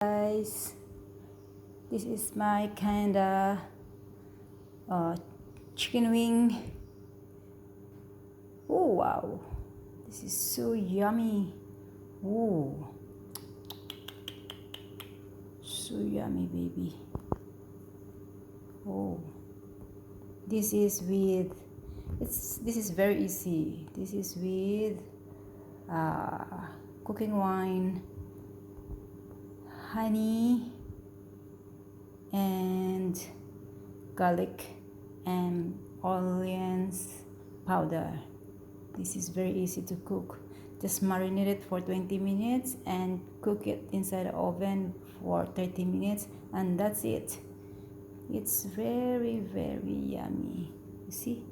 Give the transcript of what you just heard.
Guys, this is my kinda uh, chicken wing. Oh wow, this is so yummy. Oh, so yummy, baby. Oh, this is with this is very easy. This is with cooking wine, honey, and garlic and onions powder. This is very easy to cook. Just marinate it for 20 minutes and cook it inside the oven for 30 minutes, and that's it. It's very yummy. You see?